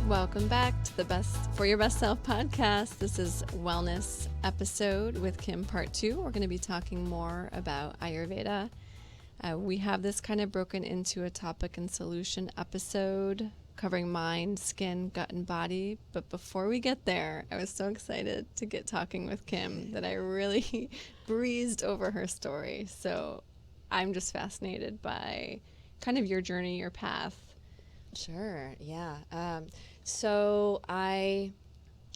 Welcome back to the Best for Your Best Self podcast. This is Wellness episode with Kim part 2. We're going to be talking more about Ayurveda. We have this kind of broken into a topic and solution episode covering mind, skin, gut, and body. But before we get there, I was so excited to get talking with Kim that I really breezed over her story. So I'm just fascinated by kind of your journey, your path. Sure. Yeah. So I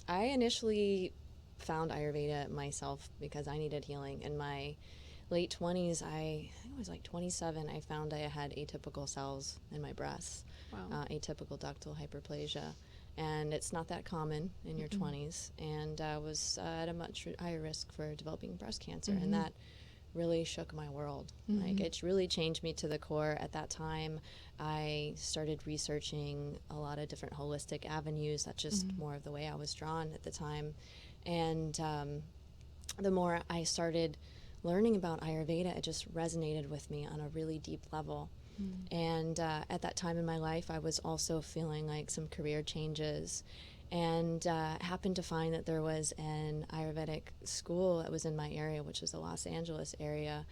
initially found Ayurveda myself because I needed healing. In my late 20s, I think it was like 27, I found I had atypical cells in my breasts, atypical ductal hyperplasia. And it's not that common in your 20s. And I was at a much higher risk for developing breast cancer. And that really shook my world. Like, it really changed me to the core. At that time, I started researching a lot of different holistic avenues. That's just more of the way I was drawn at the time. And the more I started learning about Ayurveda, it just resonated with me on a really deep level. And at that time in my life, I was also feeling like some career changes, and happened to find that there was an Ayurvedic school that was in my area, which is the Los Angeles area,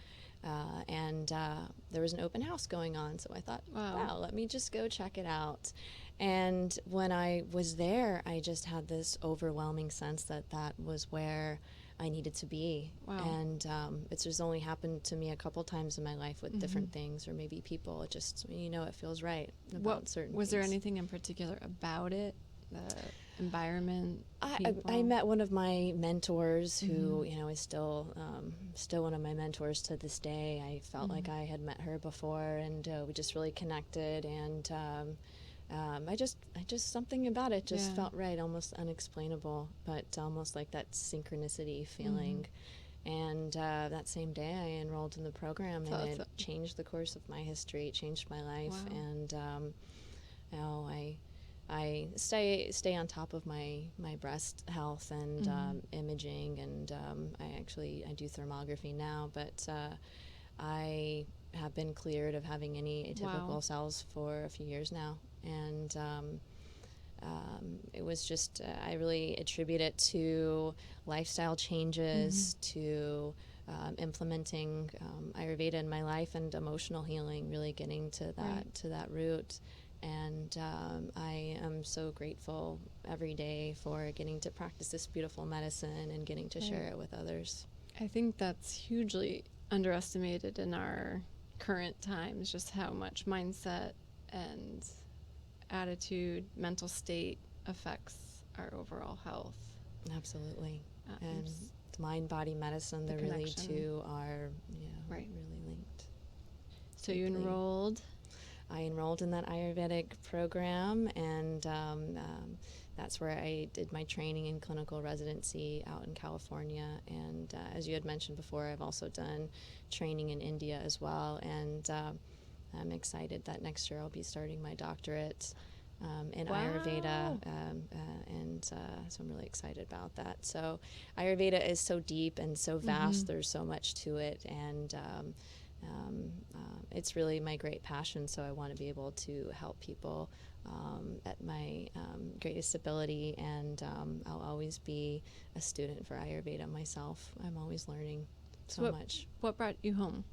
and there was an open house going on. So I thought, wow, let me just go check it out. And when I was there, I just had this overwhelming sense that that was where I needed to be. And it's just only happened to me a couple times in my life with different things, or maybe people. It just, it feels right about certain Was things. there anything in particular about it? The environment? I met one of my mentors who, is still one of my mentors to this day. I felt like I had met her before, and we just really connected. And I just something about it just felt right, almost unexplainable, but almost like that synchronicity feeling. And that same day I enrolled in the program, and it changed the course of my history. It changed my life. And I stay on top of my breast health and imaging, and I do thermography now, but I have been cleared of having any atypical cells for a few years now. And it was just, I really attribute it to lifestyle changes, to implementing Ayurveda in my life, and emotional healing, really getting to that root. And I am so grateful every day for getting to practice this beautiful medicine and getting to share it with others. I think that's hugely underestimated in our current times, just how much mindset and attitude, mental state affects our overall health. Absolutely. And mind-body medicine, the really two are really linked. So you enrolled? I enrolled in that Ayurvedic program, and that's where I did my training in clinical residency out in California. And as you had mentioned before, I've also done training in India as well. And I'm excited that next year I'll be starting my doctorate in Ayurveda, and so I'm really excited about that. So Ayurveda is so deep and so vast. There's so much to it, and it's really my great passion, so I want to be able to help people at my greatest ability, and I'll always be a student for Ayurveda myself. I'm always learning so much. What brought you home?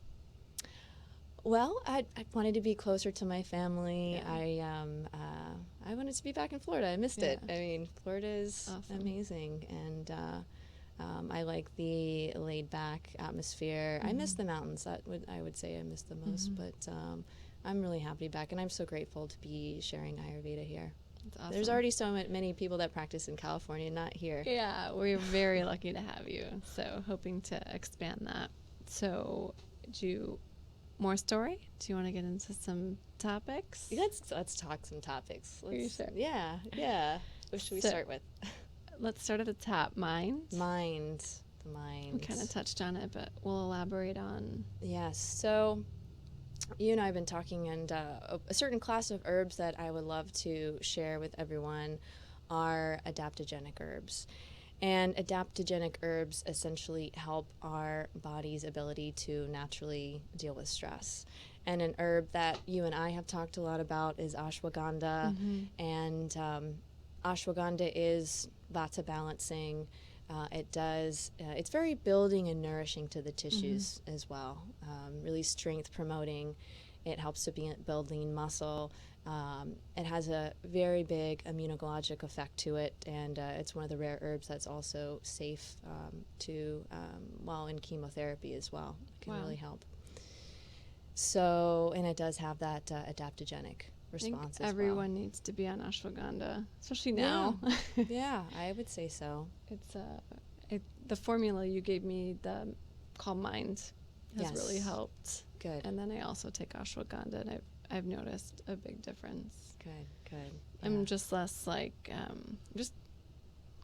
Well, I wanted to be closer to my family. I wanted to be back in Florida. I missed it. I mean, Florida is amazing, and I like the laid-back atmosphere. I miss the mountains. I would say I miss the most, but I'm really happy to be back, and I'm so grateful to be sharing Ayurveda here. That's awesome. There's already so many people that practice in California, not here. Yeah, we're very lucky to have you, so hoping to expand that. So, more story? Do you want to get into some topics? Let's talk some topics. Are you sure? Yeah. What should we start with? Let's start at the top. Mind. The mind. We kind of touched on it, but we'll elaborate on. Yes. So, you and I have been talking, and a certain class of herbs that I would love to share with everyone are adaptogenic herbs. And adaptogenic herbs essentially help our body's ability to naturally deal with stress. And an herb that you and I have talked a lot about is ashwagandha. And Ashwagandha is vata balancing. It's very building and nourishing to the tissues as well. Really strength promoting. It helps to build lean muscle. It has a very big immunologic effect to it, and it's one of the rare herbs that's also safe while in chemotherapy as well. It can really help. So, and it does have that adaptogenic response as well. Everyone needs to be on ashwagandha, especially now. Yeah, I would say so. It's the formula you gave me, the Calm Mind, has really helped. Good. And then I also take ashwagandha, and I've noticed a big difference. Good. Yeah. I'm just less just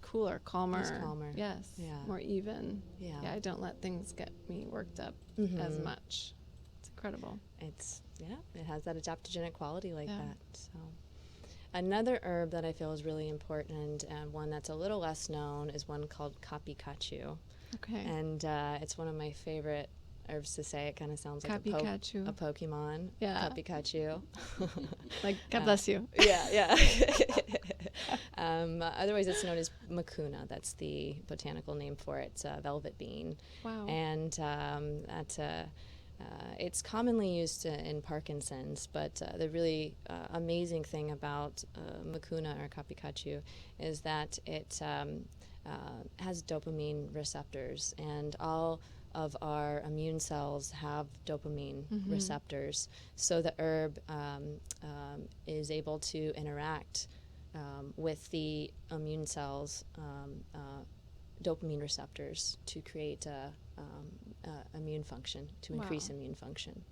cooler, calmer. Just calmer. Yes. Yeah. More even. Yeah. I don't let things get me worked up as much. It's incredible. It has that adaptogenic quality like that. So, another herb that I feel is really important, and one that's a little less known, is one called kapikachu. Okay. And it's one of my favorite herbs to say. It kind of sounds like a Pokemon. Yeah. Kapikachu. Like, God bless you. Yeah. Otherwise, it's known as mucuna. That's the botanical name for it. It's a velvet bean. Wow. And it's commonly used in Parkinson's, but the really amazing thing about mucuna or kapikachu is that it has dopamine receptors, and all of our immune cells have dopamine receptors. So the herb is able to interact with the immune cells' dopamine receptors to create immune function, to increase immune function.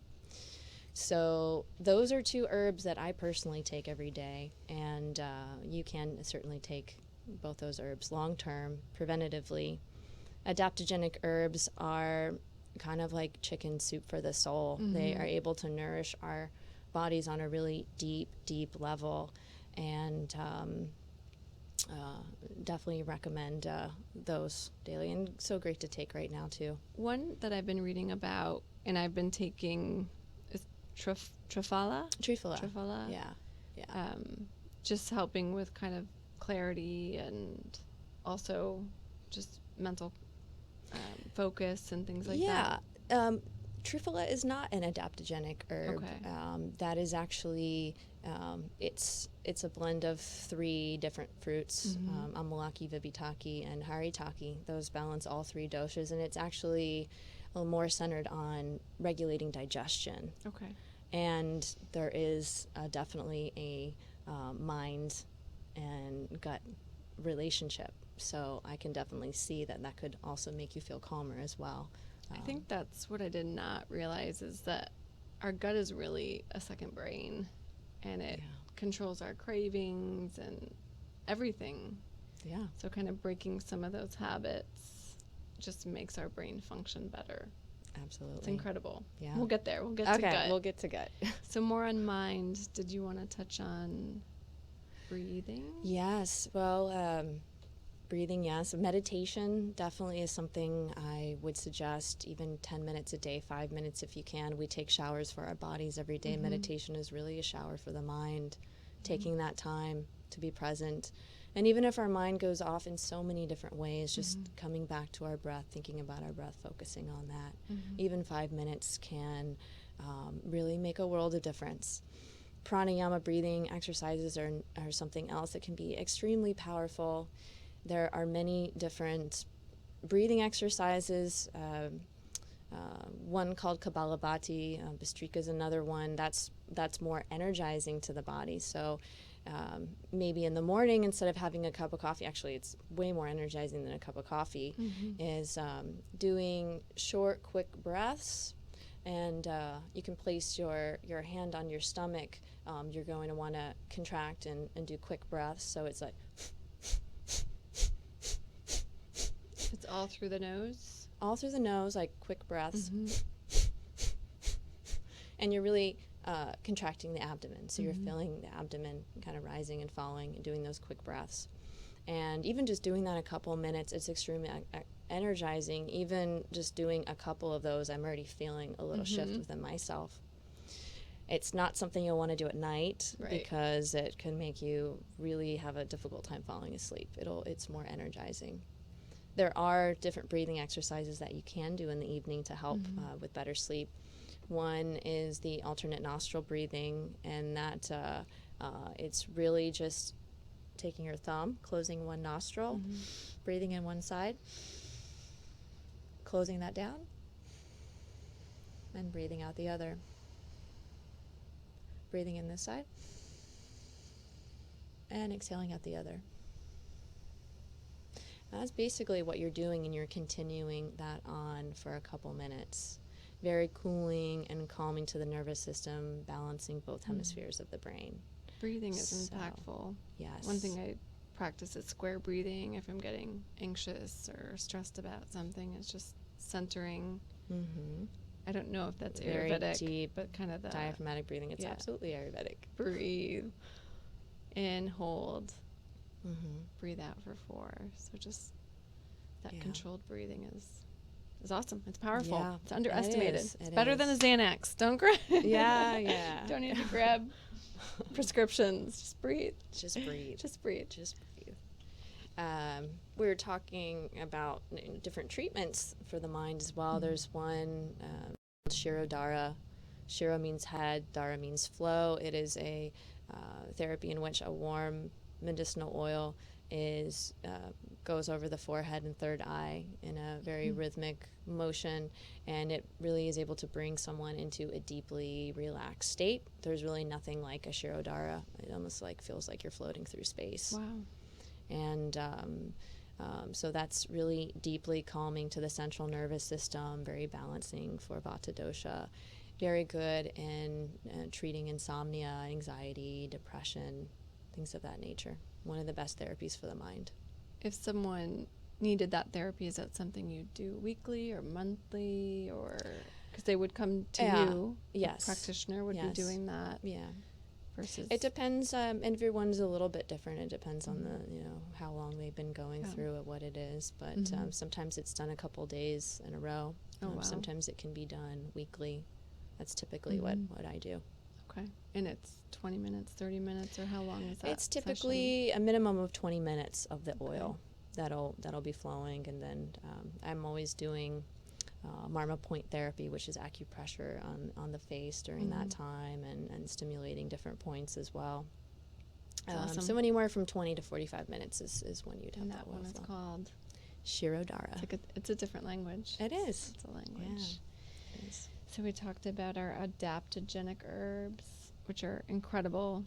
So those are two herbs that I personally take every day, and you can certainly take both those herbs long-term, preventatively. Adaptogenic herbs are kind of like chicken soup for the soul. They are able to nourish our bodies on a really deep level, and definitely recommend those daily, and so great to take right now too. One that I've been reading about, and I've been taking, is Triphala. Yeah. Just helping with kind of clarity and also just mental focus and things like that. Triphala is not an adaptogenic herb. Okay. That is actually it's a blend of 3 different fruits, Amalaki, Vibhitaki, and Haritaki. Those balance all 3 doshas, and it's actually a little more centered on regulating digestion. Okay. And there is definitely a mind and gut relationship. So I can definitely see that could also make you feel calmer as well. I think that's what I did not realize, is that our gut is really a second brain, and it controls our cravings and everything. Yeah. So kind of breaking some of those habits just makes our brain function better. Absolutely. It's incredible. Yeah. We'll get there. We'll get to gut. Okay, we'll get to gut. So more on mind, did you want to touch on breathing? Yes. Well, breathing, yes. Meditation definitely is something I would suggest, even 10 minutes a day, 5 minutes if you can. We take showers for our bodies every day. Meditation is really a shower for the mind, taking that time to be present. And even if our mind goes off in so many different ways, just coming back to our breath, thinking about our breath, focusing on that. Even 5 minutes can really make a world of difference. Pranayama breathing exercises are something else that can be extremely powerful. There are many different breathing exercises. One called Kapalabhati, Bhastrika is another one that's more energizing to the body. So maybe in the morning, instead of having a cup of coffee, actually it's way more energizing than a cup of coffee, is doing short, quick breaths. And you can place your hand on your stomach. You're going to want to contract and do quick breaths. So it's like... It's all through the nose? All through the nose, like quick breaths. And you're really contracting the abdomen. So you're feeling the abdomen kind of rising and falling and doing those quick breaths. And even just doing that a couple of minutes, it's extremely energizing. Even just doing a couple of those, I'm already feeling a little shift within myself. It's not something you'll want to do at night Right. because it can make you really have a difficult time falling asleep. It's more energizing. There are different breathing exercises that you can do in the evening to help with better sleep. One is the alternate nostril breathing, and that it's really just taking your thumb, closing one nostril, breathing in one side, closing that down, and breathing out the other. Breathing in this side, and exhaling out the other. That's basically what you're doing, and you're continuing that on for a couple minutes. Very cooling and calming to the nervous system, balancing both hemispheres of the brain. Breathing is impactful. Yes. One thing I practice is square breathing if I'm getting anxious or stressed about something. It's just centering. I don't know if that's Very Ayurvedic, deep, but kind of the diaphragmatic breathing. It's absolutely Ayurvedic. Breathe in, hold, breathe out for 4. So just that controlled breathing is awesome. It's powerful. Yeah, it's underestimated. It's better than a Xanax. Don't grab. Yeah. Don't need to grab prescriptions. Just breathe. Just breathe. Just breathe. Just breathe. We were talking about different treatments for the mind as well. There's one called Shirodhara. Shiro means head, Dara means flow. It is a therapy in which a warm medicinal oil goes over the forehead and third eye in a very rhythmic motion, and it really is able to bring someone into a deeply relaxed state. There's really nothing like a Shirodhara. It almost feels like you're floating through space. Wow. And so that's really deeply calming to the central nervous system, very balancing for Vata dosha, very good in treating insomnia, anxiety, depression, things of that nature. One of the best therapies for the mind. If someone needed that therapy, is that something you do weekly or monthly, or because they would come to you? Yes. A practitioner would be doing that. Yeah. Versus it depends. Everyone's a little bit different. It depends on the how long they've been going through it, what it is. But sometimes it's done a couple days in a row. Wow. Sometimes it can be done weekly. That's typically what I do. Okay. And it's 20 minutes, 30 minutes, or how long is that? It's typically a minimum of 20 minutes of the oil that'll be flowing, and then I'm always doing Marma point therapy, which is acupressure on the face during that time, and stimulating different points as well. Awesome. So anywhere from 20 to 45 minutes is when you'd have and that one is flow. called Shirodhara. It's a different language. It is. It's a language. Yeah, it is. So we talked about our adaptogenic herbs, which are incredible,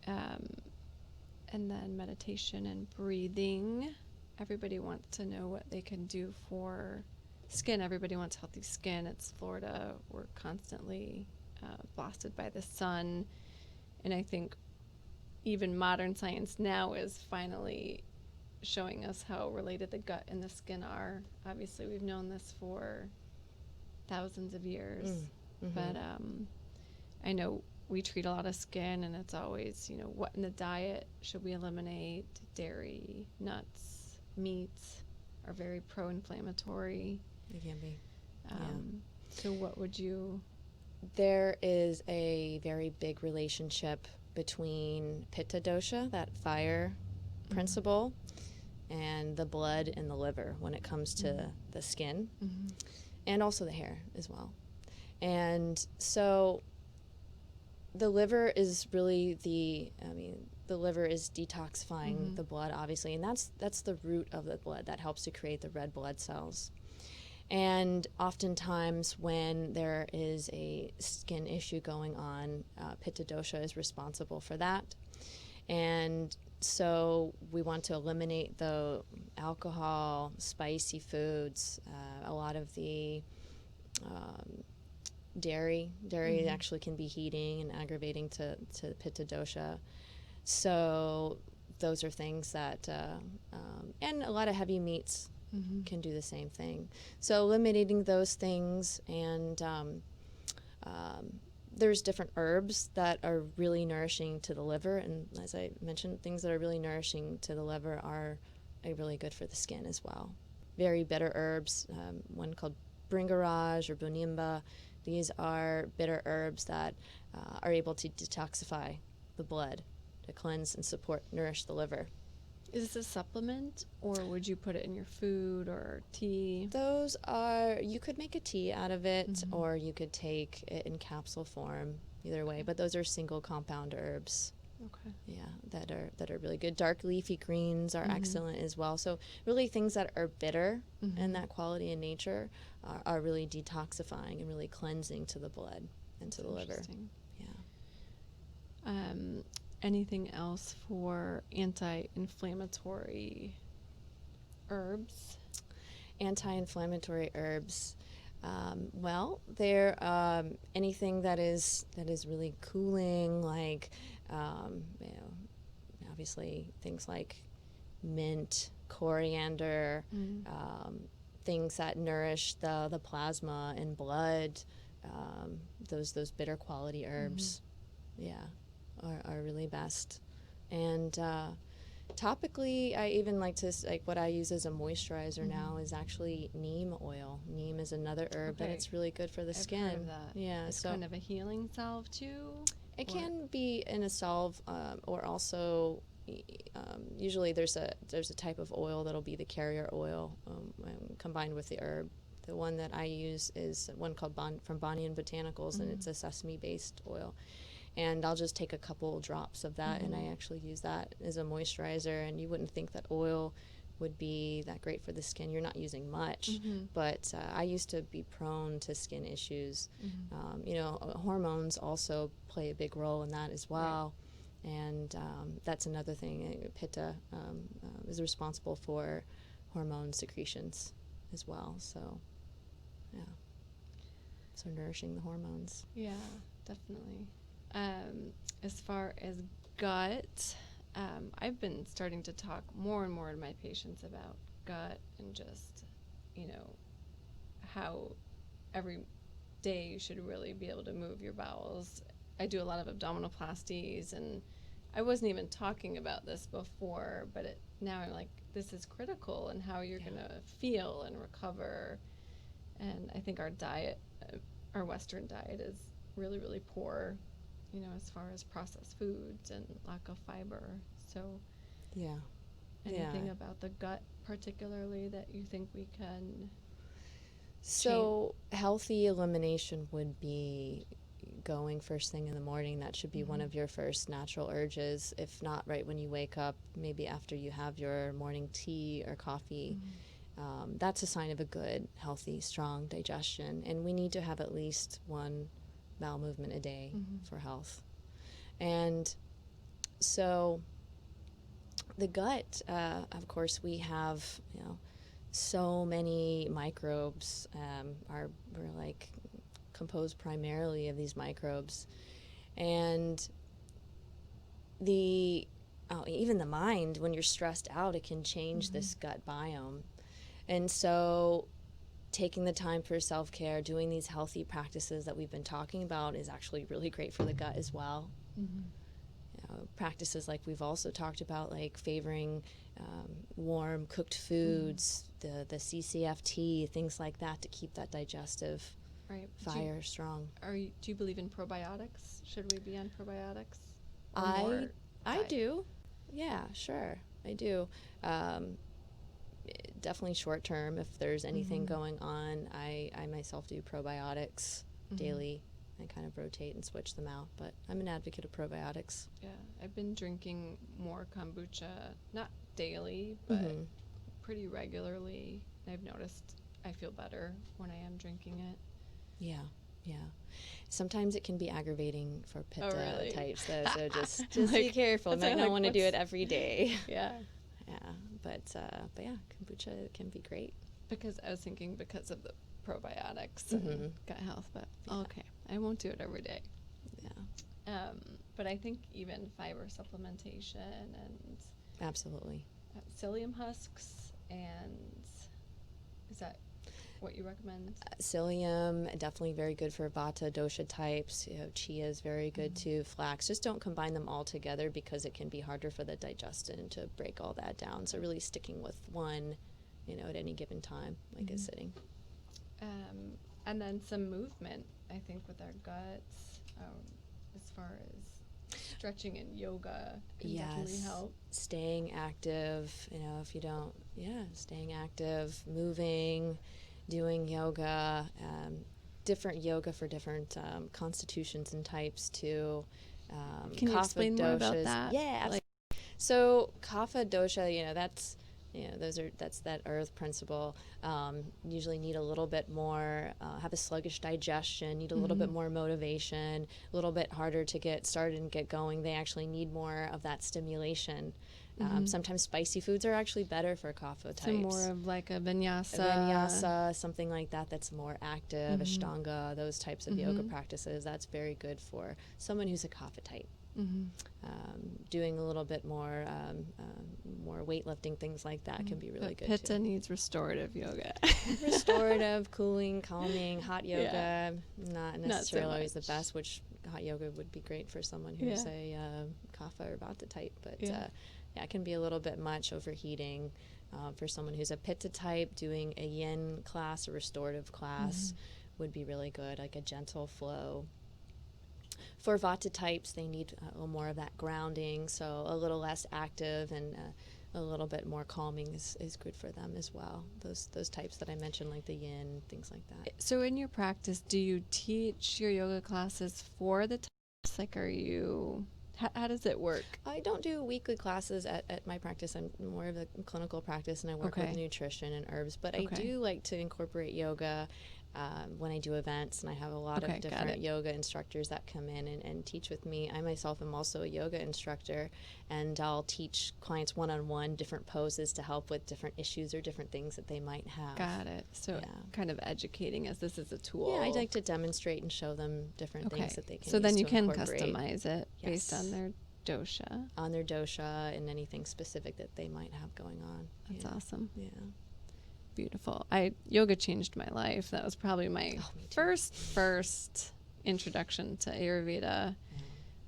and then meditation and breathing. Everybody wants to know what they can do for skin. Everybody wants healthy skin. It's Florida. We're constantly blasted by the sun, and I think even modern science now is finally showing us how related the gut and the skin are. Obviously, we've known this for thousands of years, but I know we treat a lot of skin, and it's always, what in the diet should we eliminate? Dairy, nuts, meats are very pro-inflammatory. It can be. So what would you... There is a very big relationship between Pitta dosha, that fire principle, and the blood and the liver when it comes to the skin, and also the hair as well. And so the liver is really the liver is detoxifying the blood, obviously, and that's the root of the blood that helps to create the red blood cells. And oftentimes when there is a skin issue going on, Pitta dosha is responsible for that. And so we want to eliminate the alcohol, spicy foods, a lot of the dairy. Dairy actually can be heating and aggravating to Pitta dosha. So those are things that, and a lot of heavy meats can do the same thing. So eliminating those things, and there's different herbs that are really nourishing to the liver, and as I mentioned, things that are really nourishing to the liver are really good for the skin as well. Very bitter herbs, one called Bringaraj or Bunimba, These are bitter herbs that are able to detoxify the blood, to cleanse and nourish the liver. Is this a supplement, or would you put it in your food or tea? Those are, you could make a tea out of it, or you could take it in capsule form, either way. But those are single compound herbs. Okay. Yeah, that are really good. Dark leafy greens are excellent as well. So really things that are bitter and that quality in nature are really detoxifying and really cleansing to the blood and to the liver. Yeah. Anything else for anti-inflammatory herbs? Anti-inflammatory herbs. Well, they're anything that is really cooling, like obviously things like mint, coriander, things that nourish the plasma and blood. Those bitter quality herbs, are really best. And topically, I even like to, like what I use as a moisturizer now is actually neem oil. Neem is another herb that it's really good for the skin. Heard of that. Yeah, It's so kind of a healing salve too. it can be in a salve, or also usually there's a type of oil that'll be the carrier oil combined with the herb. The one that I use is one called from Bonnie and Botanicals, and it's a sesame-based oil. And I'll just take a couple drops of that, and I actually use that as a moisturizer. And you wouldn't think that oil would be that great for the skin. You're not using much, but I used to be prone to skin issues. Hormones also play a big role in that as well. Right. And that's another thing. Pitta is responsible for hormone secretions as well. So, yeah. So nourishing the hormones. Yeah, definitely. As far as gut, I've been starting to talk more and more to my patients about gut and just, how every day you should really be able to move your bowels. I do a lot of abdominoplasties, and I wasn't even talking about this before, but now I'm like, this is critical in how you're going to feel and recover. And I think our diet, our Western diet, is really, really poor, as far as processed foods and lack of fiber. So anything about the gut particularly that you think we can So healthy elimination would be going first thing in the morning. That should be one of your first natural urges, if not right when you wake up, maybe after you have your morning tea or coffee. That's a sign of a good, healthy, strong digestion. And we need to have at least one bowel movement a day for health. And so the gut, of course, we have, so many microbes. We're like composed primarily of these microbes. And even the mind, when you're stressed out, it can change this gut biome. And so taking the time for self-care, doing these healthy practices that we've been talking about is actually really great for the gut as well. Practices like we've also talked about, like favoring warm cooked foods, the CCFT, things like that, to keep that digestive fire strong. Do you believe in probiotics? Should we be on probiotics? I do. Yeah, sure. I do. Definitely short term, if there's anything going on, I myself do probiotics daily. I kind of rotate and switch them out, but I'm an advocate of probiotics. Yeah, I've been drinking more kombucha, not daily, but pretty regularly. I've noticed I feel better when I am drinking it. Yeah. Sometimes it can be aggravating for pitta types, though, so just be careful. You might not want to do it every day. Yeah. But yeah, kombucha can be great. Because I was thinking because of the probiotics and gut health, but okay, I won't do it every day. Yeah. But I think even fiber supplementation and absolutely psyllium husks, and is that what you recommend? Psyllium, definitely very good for Vata dosha types. Chia is very good too. Flax. Just don't combine them all together because it can be harder for the digestion to break all that down. So really sticking with one, at any given time, like a sitting. And then some movement, I think, with our guts, as far as stretching and yoga can definitely help. Staying active, if you don't, staying active, moving, doing yoga, different yoga for different constitutions and types too. Can you explain more about that? Yeah, absolutely. So kapha dosha, that's that earth principle. Usually need a little bit more, have a sluggish digestion, need a little bit more motivation, a little bit harder to get started and get going. They actually need more of that stimulation. Sometimes spicy foods are actually better for kapha types. So more of like a vinyasa. Something like that that's more active, ashtanga, those types of yoga practices. That's very good for someone who's a kapha type. Doing a little bit more weightlifting, things like that can be really good Pitta too. needs restorative yoga. Restorative, cooling, calming, hot yoga, not necessarily Not so always the much. best, which hot yoga would be great for someone who's a kapha or vata type, but it can be a little bit much, overheating. For someone who's a pitta type, doing a yin class, a restorative class would be really good, like a gentle flow. For vata types, they need a little more of that grounding, so a little less active and a little bit more calming is good for them as well. Those types that I mentioned, like the yin, things like that. So in your practice, do you teach your yoga classes for the types? Like, are you... How does it work? I don't do weekly classes at my practice. I'm more of a clinical practice, and I work with nutrition and herbs. But I do like to incorporate yoga when I do events, and I have a lot of different yoga instructors that come in and teach with me. I myself am also a yoga instructor, and I'll teach clients one-on-one different poses to help with different issues or different things that they might have. Got it. So kind of educating as this is a tool. Yeah, I'd like to demonstrate and show them different things that they can So then use you to can incorporate. customize it based on their dosha. On their dosha and anything specific that they might have going on. That's awesome. Yeah. Beautiful. Yoga changed my life. That was probably my first introduction to Ayurveda.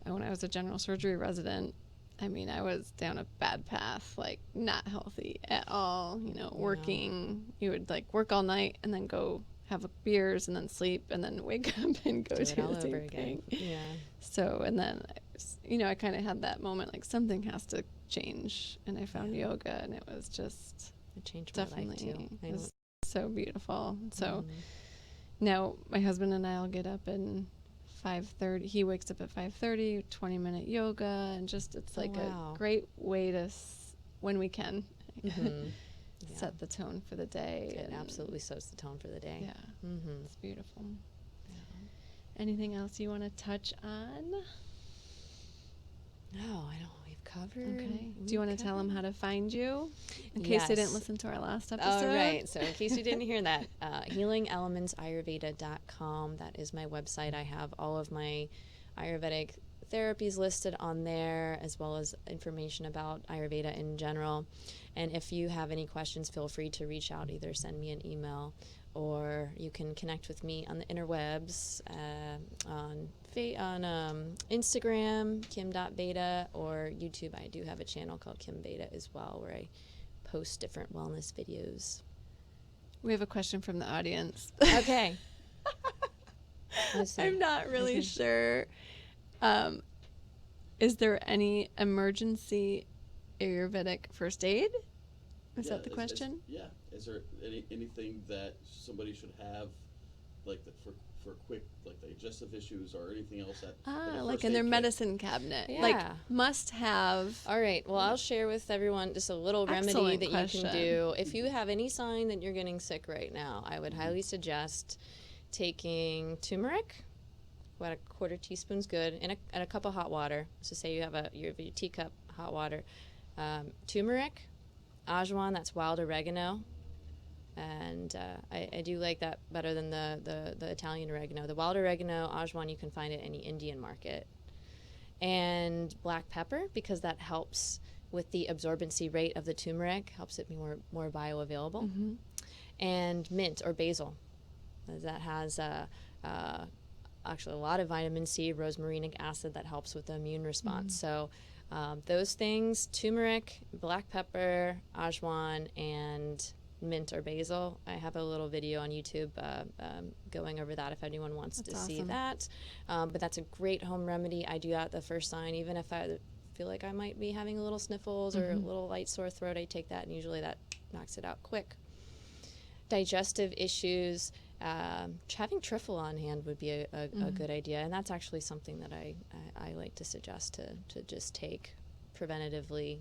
When I was a general surgery resident, I mean, I was down a bad path, like not healthy at all. Working, you would like work all night and then go have beers and then sleep and then wake up and go do the same thing. Yeah. So, and then, I kind of had that moment, like something has to change. And I found yoga, and it was just... It changed definitely my life too. It was so beautiful. So now my husband and I'll get up and 5:30. He wakes up at 5:30, 20-minute yoga, and just it's like a great way to, when we can, set the tone for the day. It absolutely sets the tone for the day. Yeah, it's beautiful. Yeah. Anything else you want to touch on? No, I don't. Covered. Okay. Do you want to tell them how to find you in case they didn't listen to our last episode? All right. So in case you didn't hear that, healingelements.ayurveda.com. That is my website. I have all of my Ayurvedic therapies listed on there, as well as information about Ayurveda in general. And if you have any questions, feel free to reach out. Either send me an email, or you can connect with me on the interwebs, on Instagram, kim.beta, or YouTube. I do have a channel called Kim Beta as well, where I post different wellness videos. We have a question from the audience. Okay. I'm not really sure. Is there any emergency Ayurvedic first aid? Is that the question? Is there anything that somebody should have, like for quick, like digestive issues or anything else that like in their medicine cabinet, like must have. All right. Well, I'll share with everyone just a little remedy that you can do if you have any sign that you're getting sick right now. I would highly suggest taking turmeric. About a quarter teaspoon's good, and a cup of hot water. So say you have your teacup hot water. Turmeric, ajwain, that's wild oregano, and I do like that better than the Italian oregano. The wild oregano, ajwain, you can find at any Indian market. And black pepper, because that helps with the absorbency rate of the turmeric, helps it be more bioavailable. And mint or basil, that has actually a lot of vitamin C, rosmarinic acid, that helps with the immune response. So those things, turmeric, black pepper, ajwain, and mint or basil. I have a little video on YouTube going over that if anyone wants to see that. But that's a great home remedy. I do that at the first sign, even if I feel like I might be having a little sniffles or a little light sore throat. I take that, and usually that knocks it out quick. Digestive issues, having truffle on hand would be a good idea, and that's actually something that I like to suggest to just take preventatively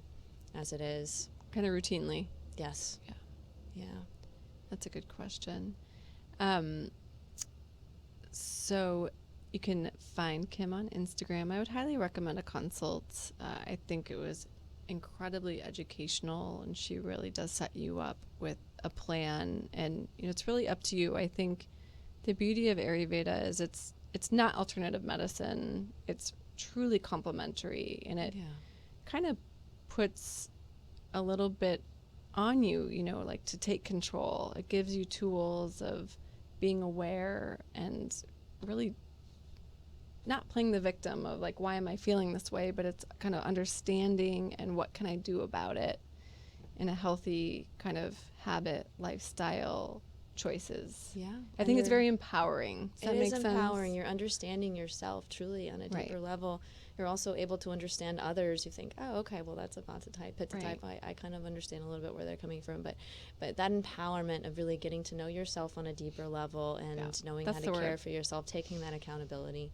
as it is. Kind of routinely. Yes. Yeah. That's a good question. So you can find Kim on Instagram. I would highly recommend a consult. I think it was incredibly educational, and she really does set you up with a plan, and it's really up to you. I think the beauty of Ayurveda is it's not alternative medicine. It's truly complementary, and it kind of puts a little bit on you, like to take control. It gives you tools of being aware and really not playing the victim of like, why am I feeling this way? But it's kind of understanding and what can I do about it in a healthy kind of habit, lifestyle choices. Yeah. I think it's very empowering. Does that make sense? It is empowering. You're understanding yourself truly on a deeper level. You're also able to understand others who think, oh, okay, well, that's a Vata type, Pitta type. I kind of understand a little bit where they're coming from. But that empowerment of really getting to know yourself on a deeper level and knowing how to care for yourself, taking that accountability.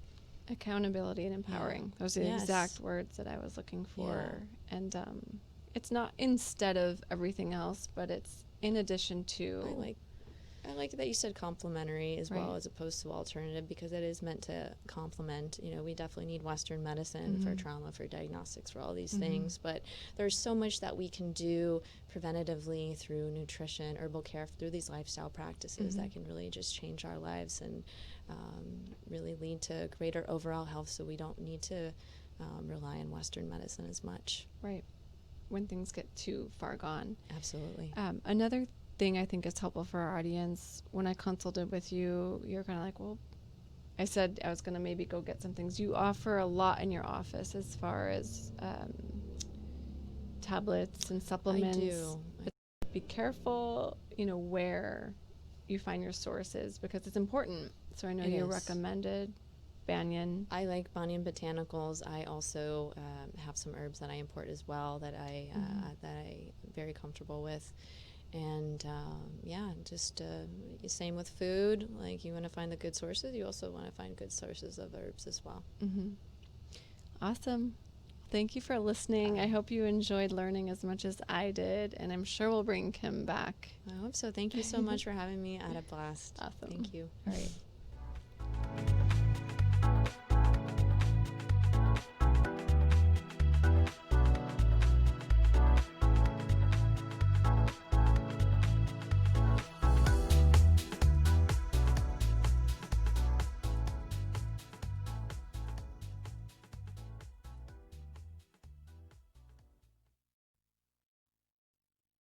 Accountability and empowering. Those are the exact words that I was looking for. And it's not instead of everything else, but it's in addition to. I like that you said complementary as well as opposed to alternative, because it is meant to complement. We definitely need Western medicine for trauma, for diagnostics, for all these things. But there's so much that we can do preventatively through nutrition, herbal care, through these lifestyle practices that can really just change our lives and really lead to greater overall health, so we don't need to rely on Western medicine as much. Right. When things get too far gone. Absolutely. Another thing I think is helpful for our audience, when I consulted with you, you're kind of like, well, I said I was going to maybe go get some things. You offer a lot in your office as far as tablets and supplements. I do. But be careful, where you find your sources, because it's important. So I know you recommended Banyan. I like Banyan botanicals. I also have some herbs that I import as well that I'm very comfortable with. And just same with food. Like, you want to find the good sources. You also want to find good sources of herbs as well. Awesome. Thank you for listening. I hope you enjoyed learning as much as I did, and I'm sure we'll bring Kim back. I hope so. Thank you so much for having me. I had a blast. Awesome. Thank you. All right.